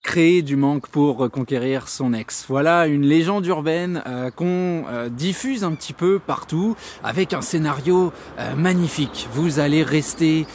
Créer du manque pour reconquérir son ex. Voilà une légende urbaine qu'on diffuse un petit peu partout avec un scénario magnifique. Vous allez rester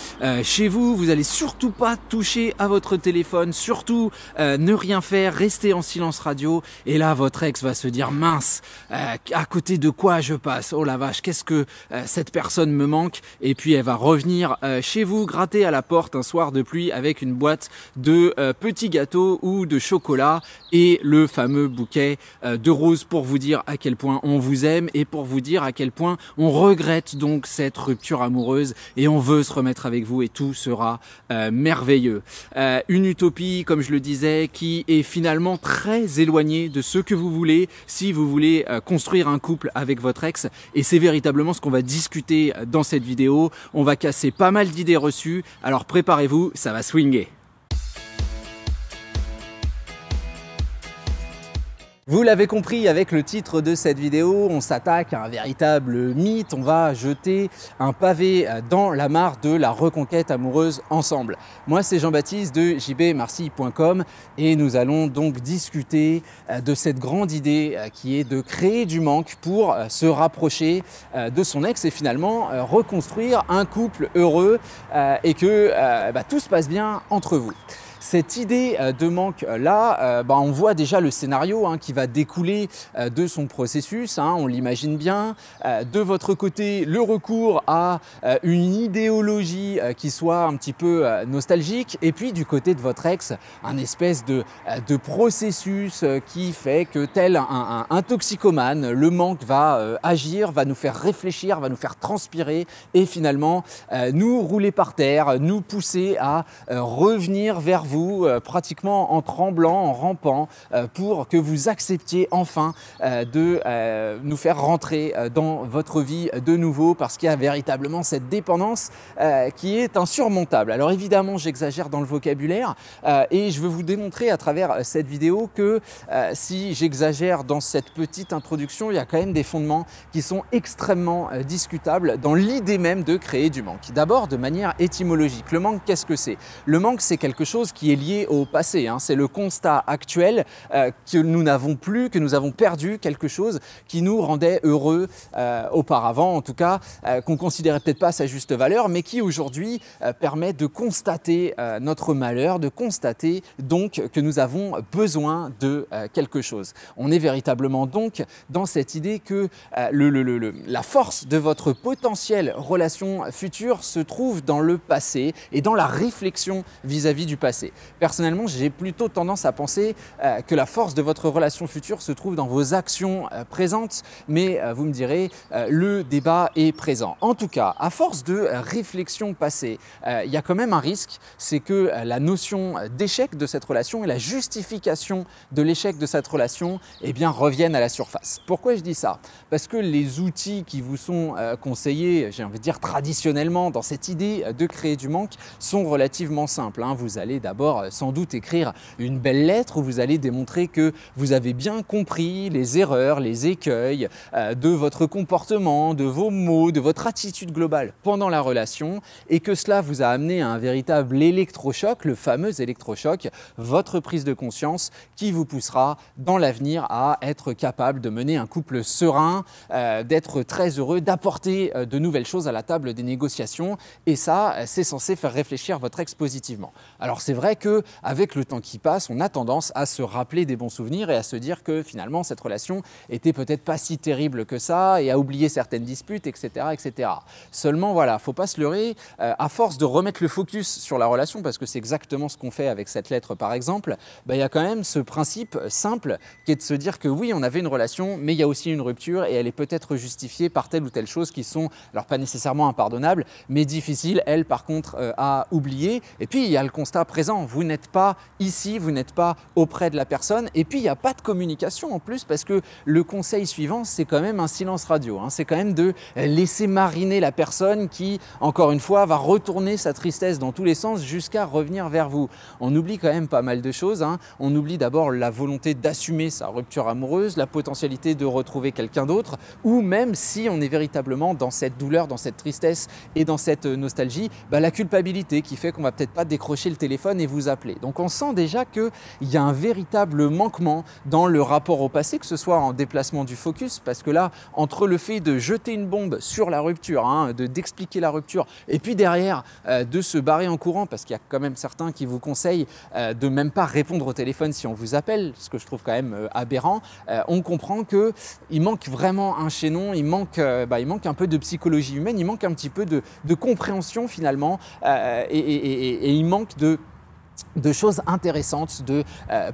chez vous, vous allez surtout pas toucher à votre téléphone, surtout ne rien faire, rester en silence radio et là votre ex va se dire mince, à côté de quoi je passe? Oh la vache, qu'est-ce que cette personne me manque? Et puis elle va revenir chez vous, gratter à la porte un soir de pluie avec une boîte de petits gâteaux ou de chocolat et le fameux bouquet de roses pour vous dire à quel point on vous aime et pour vous dire à quel point on regrette donc cette rupture amoureuse et on veut se remettre avec vous et tout sera merveilleux. Une utopie, comme je le disais, qui est finalement très éloignée de ce que vous voulez si vous voulez construire un couple avec votre ex, et c'est véritablement ce qu'on va discuter dans cette vidéo. On va casser pas mal d'idées reçues, alors préparez-vous, ça va swinguer. Vous l'avez compris avec le titre de cette vidéo, on s'attaque à un véritable mythe, on va jeter un pavé dans la mare de la reconquête amoureuse ensemble. Moi c'est Jean-Baptiste de jbmarcy.com et nous allons donc discuter de cette grande idée qui est de créer du manque pour se rapprocher de son ex et finalement reconstruire un couple heureux et que tout se passe bien entre vous. Cette idée de manque-là, on voit déjà le scénario qui va découler de son processus, on l'imagine bien. De votre côté, le recours à une idéologie qui soit un petit peu nostalgique. Et puis du côté de votre ex, un espèce de processus qui fait que tel un toxicomane, le manque va agir, va nous faire réfléchir, va nous faire transpirer et finalement nous rouler par terre, nous pousser à revenir vers vous pratiquement en tremblant, en rampant pour que vous acceptiez enfin de nous faire rentrer dans votre vie de nouveau parce qu'il y a véritablement cette dépendance qui est insurmontable. Alors évidemment j'exagère dans le vocabulaire et je veux vous démontrer à travers cette vidéo que si j'exagère dans cette petite introduction, il y a quand même des fondements qui sont extrêmement discutables dans l'idée même de créer du manque. D'abord de manière étymologique, le manque qu'est-ce que c'est? Le manque c'est quelque chose qui est lié au passé, c'est le constat actuel que nous n'avons plus, que nous avons perdu quelque chose qui nous rendait heureux auparavant, en tout cas qu'on considérait peut-être pas à sa juste valeur, mais qui aujourd'hui permet de constater notre malheur, de constater donc que nous avons besoin de quelque chose. On est véritablement donc dans cette idée que la force de votre potentielle relation future se trouve dans le passé et dans la réflexion vis-à-vis du passé. Personnellement, j'ai plutôt tendance à penser que la force de votre relation future se trouve dans vos actions présentes, mais vous me direz, le débat est présent. En tout cas, à force de réflexion passée, il y a quand même un risque, c'est que la notion d'échec de cette relation et la justification de l'échec de cette relation reviennent à la surface. Pourquoi je dis ça? Parce que les outils qui vous sont conseillés, j'ai envie de dire traditionnellement, dans cette idée de créer du manque, sont relativement simples. Vous allez d'abord sans doute écrire une belle lettre où vous allez démontrer que vous avez bien compris les erreurs, les écueils de votre comportement, de vos mots, de votre attitude globale pendant la relation et que cela vous a amené à un véritable électrochoc, le fameux électrochoc, votre prise de conscience qui vous poussera dans l'avenir à être capable de mener un couple serein, d'être très heureux, d'apporter de nouvelles choses à la table des négociations et ça, c'est censé faire réfléchir votre ex positivement. Alors c'est vrai qu'avec le temps qui passe, on a tendance à se rappeler des bons souvenirs et à se dire que finalement cette relation était peut-être pas si terrible que ça et à oublier certaines disputes, etc. etc. Seulement voilà, faut pas se leurrer, à force de remettre le focus sur la relation, parce que c'est exactement ce qu'on fait avec cette lettre par exemple, il y a quand même ce principe simple qui est de se dire que oui, on avait une relation, mais il y a aussi une rupture et elle est peut-être justifiée par telle ou telle chose qui sont, alors pas nécessairement impardonnables, mais difficiles, elles par contre, à oublier. Et puis il y a le constat présent, vous n'êtes pas ici, vous n'êtes pas auprès de la personne et puis il n'y a pas de communication en plus parce que le conseil suivant c'est quand même un silence radio, c'est quand même de laisser mariner la personne qui encore une fois va retourner sa tristesse dans tous les sens jusqu'à revenir vers vous. On oublie quand même pas mal de choses, on oublie d'abord la volonté d'assumer sa rupture amoureuse, la potentialité de retrouver quelqu'un d'autre ou même si on est véritablement dans cette douleur, dans cette tristesse et dans cette nostalgie, la culpabilité qui fait qu'on va peut-être pas décrocher le téléphone et vous appeler. Donc on sent déjà qu'il y a un véritable manquement dans le rapport au passé, que ce soit en déplacement du focus, parce que là, entre le fait de jeter une bombe sur la rupture, d'expliquer la rupture, et puis derrière de se barrer en courant, parce qu'il y a quand même certains qui vous conseillent de même pas répondre au téléphone si on vous appelle, ce que je trouve quand même aberrant, on comprend qu'il manque vraiment un chaînon, il manque un peu de psychologie humaine, il manque un petit peu de compréhension finalement, et il manque de choses intéressantes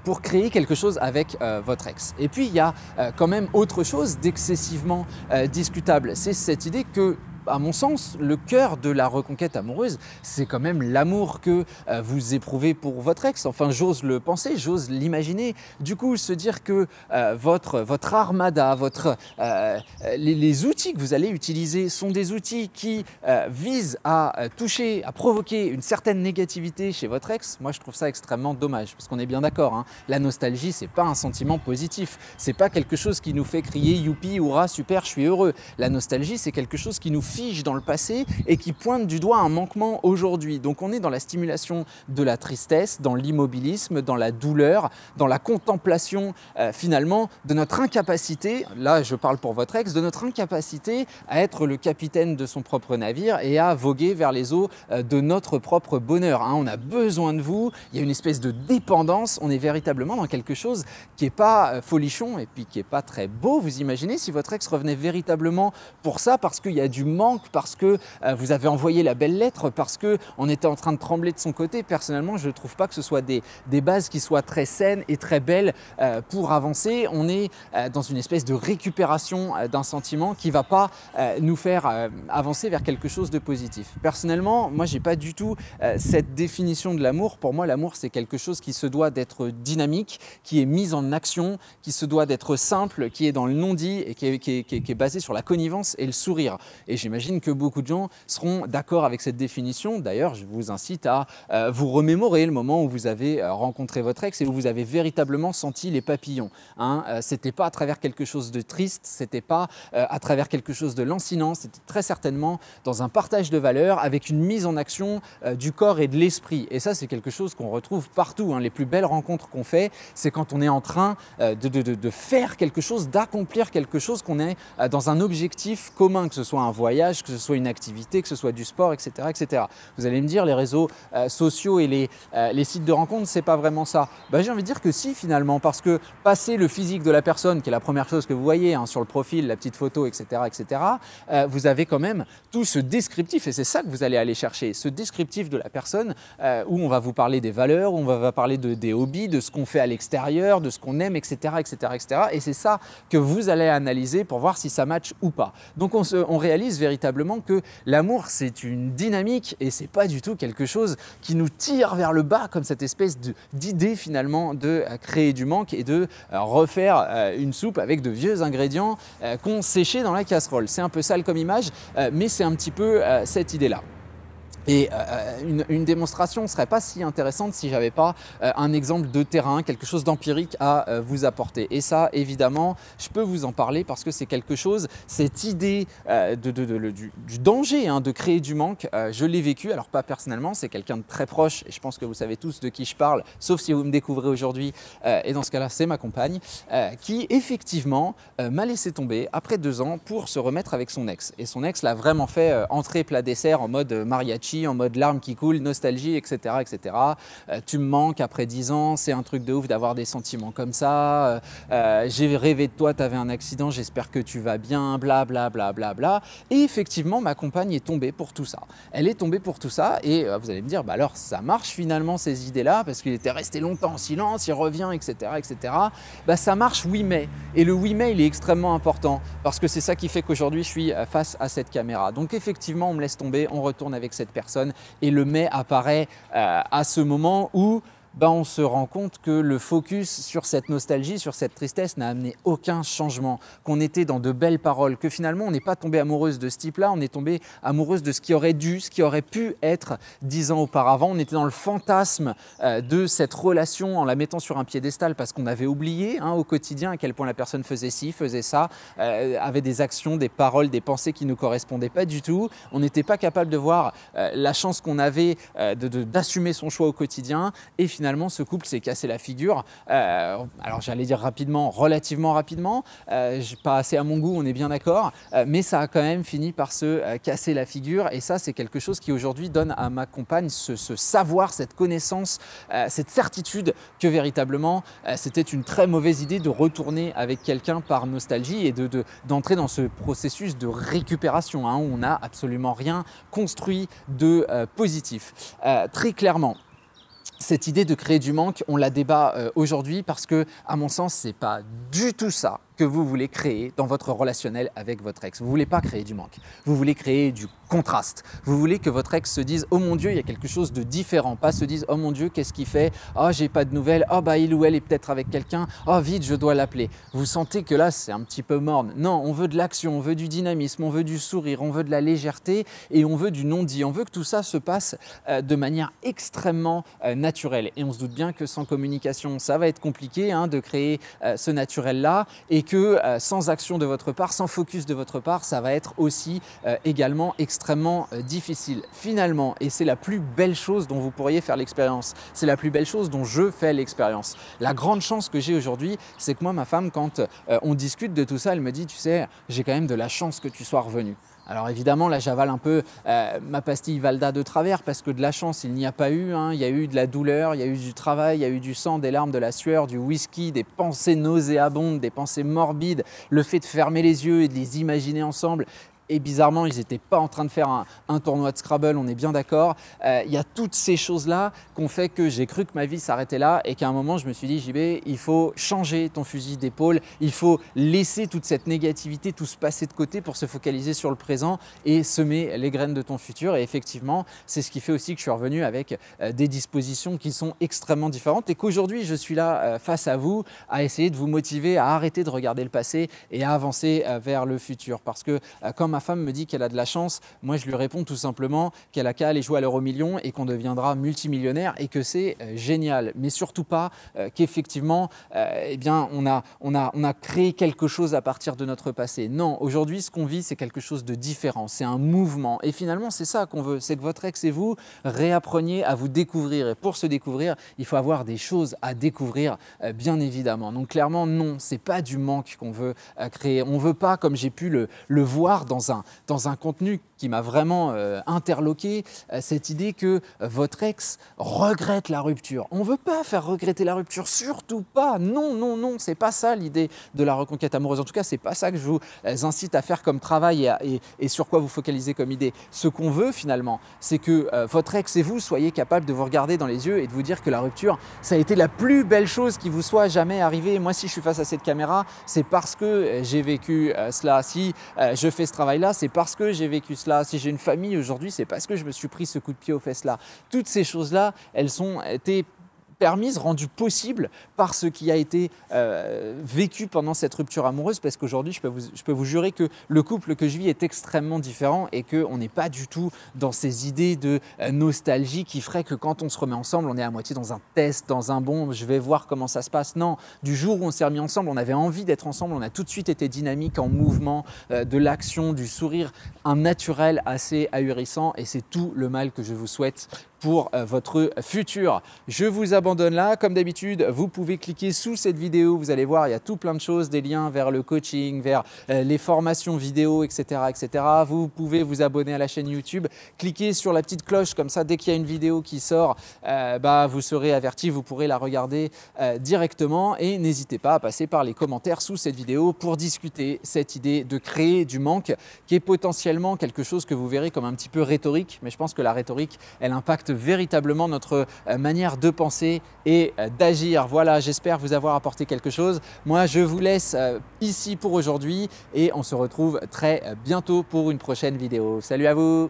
pour créer quelque chose avec votre ex. Et puis il y a quand même autre chose d'excessivement discutable, c'est cette idée que, à mon sens, le cœur de la reconquête amoureuse, c'est quand même l'amour que vous éprouvez pour votre ex. Enfin, j'ose le penser, j'ose l'imaginer. Du coup, se dire que votre armada, les outils que vous allez utiliser sont des outils qui visent à toucher, à provoquer une certaine négativité chez votre ex, moi je trouve ça extrêmement dommage. Parce qu'on est bien d'accord, hein, la nostalgie, c'est pas un sentiment positif. C'est pas quelque chose qui nous fait crier youpi, hurrah, super, je suis heureux. La nostalgie, c'est quelque chose qui nous fige dans le passé et qui pointe du doigt un manquement aujourd'hui. Donc on est dans la stimulation de la tristesse, dans l'immobilisme, dans la douleur, dans la contemplation finalement de notre incapacité, là je parle pour votre ex, de notre incapacité à être le capitaine de son propre navire et à voguer vers les eaux de notre propre bonheur. On a besoin de vous, il y a une espèce de dépendance, on est véritablement dans quelque chose qui n'est pas folichon et puis qui n'est pas très beau. Vous imaginez si votre ex revenait véritablement pour ça, parce qu'il y a du manque, parce que vous avez envoyé la belle lettre, parce qu'on était en train de trembler de son côté. Personnellement, je ne trouve pas que ce soit des bases qui soient très saines et très belles pour avancer. On est dans une espèce de récupération d'un sentiment qui ne va pas nous faire avancer vers quelque chose de positif. Personnellement, moi, je n'ai pas du tout cette définition de l'amour. Pour moi, l'amour, c'est quelque chose qui se doit d'être dynamique, qui est mis en action, qui se doit d'être simple, qui est dans le non-dit et qui est basé sur la connivence et le sourire. Et j'imagine que beaucoup de gens seront d'accord avec cette définition. D'ailleurs, je vous incite à vous remémorer le moment où vous avez rencontré votre ex et où vous avez véritablement senti les papillons. C'était pas à travers quelque chose de triste, c'était pas à travers quelque chose de lancinant, c'était très certainement dans un partage de valeurs avec une mise en action du corps et de l'esprit. Et ça, c'est quelque chose qu'on retrouve partout. Les plus belles rencontres qu'on fait, c'est quand on est en train de faire quelque chose, d'accomplir quelque chose, qu'on est dans un objectif commun, que ce soit un voyage, que ce soit une activité, que ce soit du sport, etc. etc. Vous allez me dire, les réseaux sociaux et les sites de rencontres, c'est pas vraiment ça. J'ai envie de dire que si, finalement, parce que passer le physique de la personne, qui est la première chose que vous voyez sur le profil, la petite photo, etc., etc., vous avez quand même tout ce descriptif, et c'est ça que vous allez aller chercher, ce descriptif de la personne où on va vous parler des valeurs, où on va parler des hobbies, de ce qu'on fait à l'extérieur, de ce qu'on aime, etc., etc., etc. Et c'est ça que vous allez analyser pour voir si ça match ou pas. Donc on réalise véritablement que l'amour, c'est une dynamique et c'est pas du tout quelque chose qui nous tire vers le bas, comme cette espèce d'idée finalement de créer du manque et de refaire une soupe avec de vieux ingrédients qu'on séchait dans la casserole. C'est un peu sale comme image, mais c'est un petit peu cette idée-là. Et une démonstration ne serait pas si intéressante si j'avais pas un exemple de terrain, quelque chose d'empirique à vous apporter. Et ça, évidemment, je peux vous en parler parce que c'est quelque chose, cette idée du danger de créer du manque, je l'ai vécu. Alors pas personnellement, c'est quelqu'un de très proche et je pense que vous savez tous de qui je parle, sauf si vous me découvrez aujourd'hui. Et dans ce cas-là, c'est ma compagne qui effectivement m'a laissé tomber après 2 ans pour se remettre avec son ex. Et son ex l'a vraiment fait entrée plat dessert en mode mariachi, en mode larmes qui coulent, nostalgie, etc. etc. Tu me manques après 10 ans, c'est un truc de ouf d'avoir des sentiments comme ça. J'ai rêvé de toi, tu avais un accident, j'espère que tu vas bien, bla bla bla bla bla. Et effectivement, ma compagne est tombée pour tout ça. Elle est tombée pour tout ça et vous allez me dire, alors ça marche finalement ces idées-là parce qu'il était resté longtemps en silence, il revient, etc. etc. Ça marche, oui mais. Et le oui mais, il est extrêmement important parce que c'est ça qui fait qu'aujourd'hui je suis face à cette caméra. Donc effectivement, on me laisse tomber, on retourne avec cette personne et le mais apparaît à ce moment où bah, on se rend compte que le focus sur cette nostalgie, sur cette tristesse n'a amené aucun changement, qu'on était dans de belles paroles, que finalement on n'est pas tombé amoureuse de ce type-là, on est tombé amoureuse de ce qui aurait dû, ce qui aurait pu être 10 ans auparavant. On était dans le fantasme de cette relation en la mettant sur un piédestal parce qu'on avait oublié au quotidien à quel point la personne faisait ci, faisait ça, avait des actions, des paroles, des pensées qui ne nous correspondaient pas du tout. On n'était pas capable de voir la chance qu'on avait d'assumer son choix au quotidien, et finalement ce couple s'est cassé la figure. Alors j'allais dire rapidement, relativement rapidement, pas assez à mon goût, on est bien d'accord, mais ça a quand même fini par se casser la figure, et ça c'est quelque chose qui aujourd'hui donne à ma compagne ce savoir, cette connaissance, cette certitude que véritablement c'était une très mauvaise idée de retourner avec quelqu'un par nostalgie et d'entrer dans ce processus de récupération où on n'a absolument rien construit de positif. Très clairement, cette idée de créer du manque, on la débat aujourd'hui parce que, à mon sens, ce n'est pas du tout ça que vous voulez créer dans votre relationnel avec votre ex. Vous ne voulez pas créer du manque, vous voulez créer du contraste. Vous voulez que votre ex se dise « Oh mon Dieu, il y a quelque chose de différent », pas se dise « Oh mon Dieu, qu'est-ce qu'il fait ? Oh, j'ai pas de nouvelles. Oh, bah il ou elle est peut-être avec quelqu'un. Oh, vite, je dois l'appeler. » Vous sentez que là, c'est un petit peu morne. Non, on veut de l'action, on veut du dynamisme, on veut du sourire, on veut de la légèreté et on veut du non-dit. On veut que tout ça se passe de manière extrêmement naturelle. Et on se doute bien que sans communication, ça va être compliqué de créer ce naturel-là, et que sans action de votre part, sans focus de votre part, ça va être aussi également extrêmement difficile. Finalement, et c'est la plus belle chose dont vous pourriez faire l'expérience, c'est la plus belle chose dont je fais l'expérience. La grande chance que j'ai aujourd'hui, c'est que moi, ma femme, quand on discute de tout ça, elle me dit « Tu sais, j'ai quand même de la chance que tu sois revenu ». Alors évidemment, là j'avale un peu ma pastille Valda de travers parce que de la chance, il n'y a pas eu. Il y a eu de la douleur, il y a eu du travail, il y a eu du sang, des larmes, de la sueur, du whisky, des pensées nauséabondes, des pensées morbides, le fait de fermer les yeux et de les imaginer ensemble. Et bizarrement, ils n'étaient pas en train de faire un tournoi de Scrabble, on est bien d'accord. Il y a toutes ces choses-là qui ont fait que j'ai cru que ma vie s'arrêtait là et qu'à un moment, je me suis dit, JB, il faut changer ton fusil d'épaule, il faut laisser toute cette négativité, tout se passer de côté pour se focaliser sur le présent et semer les graines de ton futur. Et effectivement, c'est ce qui fait aussi que je suis revenu avec des dispositions qui sont extrêmement différentes et qu'aujourd'hui, je suis là face à vous à essayer de vous motiver à arrêter de regarder le passé et à avancer vers le futur. Parce que comme ma femme me dit qu'elle a de la chance, moi je lui réponds tout simplement qu'elle a qu'à aller jouer à l'euro-million et qu'on deviendra multimillionnaire et que c'est génial. Mais surtout pas qu'effectivement eh bien, on a créé quelque chose à partir de notre passé. Non, aujourd'hui ce qu'on vit c'est quelque chose de différent, c'est un mouvement et finalement c'est ça qu'on veut, c'est que votre ex et vous réappreniez à vous découvrir et pour se découvrir il faut avoir des choses à découvrir bien évidemment. Donc clairement non, c'est pas du manque qu'on veut créer, on veut pas comme j'ai pu le voir dans un contenu qui m'a vraiment interloqué, cette idée que votre ex regrette la rupture. On ne veut pas faire regretter la rupture, surtout pas. Non, non, non, c'est pas ça l'idée de la reconquête amoureuse. En tout cas, c'est pas ça que je vous incite à faire comme travail et sur quoi vous focaliser comme idée. Ce qu'on veut finalement, c'est que votre ex et vous soyez capables de vous regarder dans les yeux et de vous dire que la rupture, ça a été la plus belle chose qui vous soit jamais arrivée. Moi, si je suis face à cette caméra, c'est parce que j'ai vécu cela. Si je fais ce travail-là, c'est parce que j'ai vécu cela. Si j'ai une famille aujourd'hui, c'est parce que je me suis pris ce coup de pied aux fesses là. Toutes ces choses-là, elles ont été permise, rendue possible par ce qui a été vécu pendant cette rupture amoureuse, parce qu'aujourd'hui, je peux vous jurer que le couple que je vis est extrêmement différent et qu'on n'est pas du tout dans ces idées de nostalgie qui ferait que quand on se remet ensemble, on est à moitié dans un test, dans un bon, je vais voir comment ça se passe. Non, du jour où on s'est remis ensemble, on avait envie d'être ensemble, on a tout de suite été dynamique, en mouvement, de l'action, du sourire, un naturel assez ahurissant et c'est tout le mal que je vous souhaite pour votre futur. Je vous abandonne là. Comme d'habitude, vous pouvez cliquer sous cette vidéo. Vous allez voir, il y a tout plein de choses, des liens vers le coaching, vers les formations vidéo, etc., etc. Vous pouvez vous abonner à la chaîne YouTube. Cliquez sur la petite cloche, comme ça, dès qu'il y a une vidéo qui sort, vous serez averti, vous pourrez la regarder directement. Et n'hésitez pas à passer par les commentaires sous cette vidéo pour discuter cette idée de créer du manque, qui est potentiellement quelque chose que vous verrez comme un petit peu rhétorique. Mais je pense que la rhétorique, elle impacte véritablement notre manière de penser et d'agir. Voilà, j'espère vous avoir apporté quelque chose. Moi, je vous laisse ici pour aujourd'hui et on se retrouve très bientôt pour une prochaine vidéo. Salut à vous!